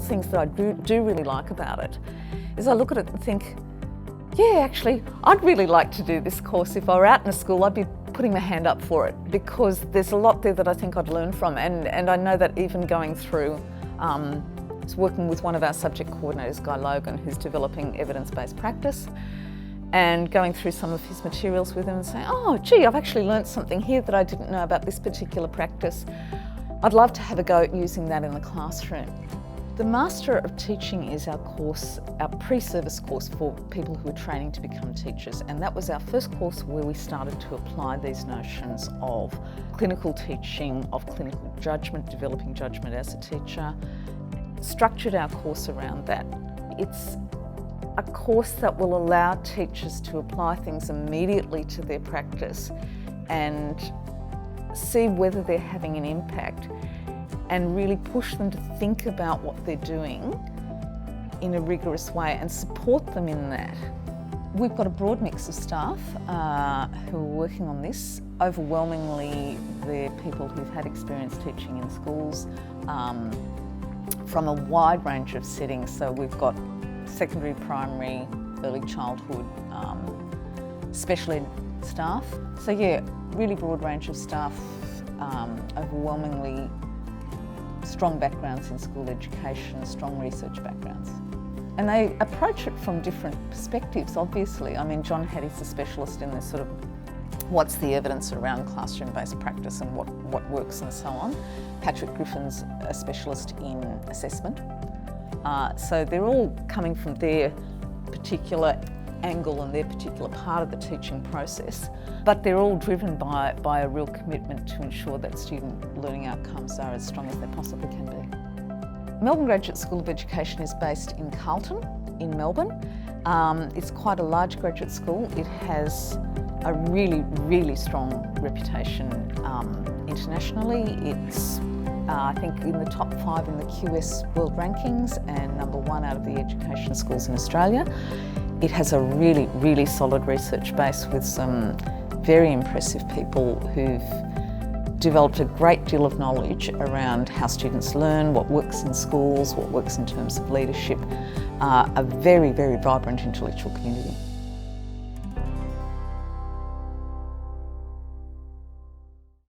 things that I do really like about it is I look at it and think, yeah, actually, I'd really like to do this course. If I were out in a school, I'd be putting my hand up for it, because there's a lot there that I think I'd learn from. And I know that even going through, working with one of our subject coordinators, Guy Logan, who's developing evidence-based practice, and going through some of his materials with him and saying, oh, gee, I've actually learnt something here that I didn't know about this particular practice. I'd love to have a go at using that in the classroom. The Master of Teaching is our course, our pre-service course for people who are training to become teachers, and that was our first course where we started to apply these notions of clinical teaching, of clinical judgment, developing judgment as a teacher, structured our course around that. It's a course that will allow teachers to apply things immediately to their practice and see whether they're having an impact, and really push them to think about what they're doing in a rigorous way and support them in that. We've got a broad mix of staff who are working on this. Overwhelmingly, they're people who've had experience teaching in schools from a wide range of settings. So we've got secondary, primary, early childhood, special ed staff. So yeah, really broad range of staff, overwhelmingly strong backgrounds in school education, strong research backgrounds. And they approach it from different perspectives, obviously. I mean, John Hattie's a specialist in this sort of what's the evidence around classroom-based practice and what works and so on. Patrick Griffin's a specialist in assessment. So they're all coming from their particular angle and their particular part of the teaching process, but they're all driven by a real commitment to ensure that student learning outcomes are as strong as they possibly can be. Melbourne Graduate School of Education is based in Carlton, in Melbourne. It's quite a large graduate school. It has a really strong reputation internationally. It's I think in the top 5 in the QS World Rankings and #1 out of the education schools in Australia. It has a really solid research base with some very impressive people who've developed a great deal of knowledge around how students learn, what works in schools, what works in terms of leadership, a very vibrant intellectual community.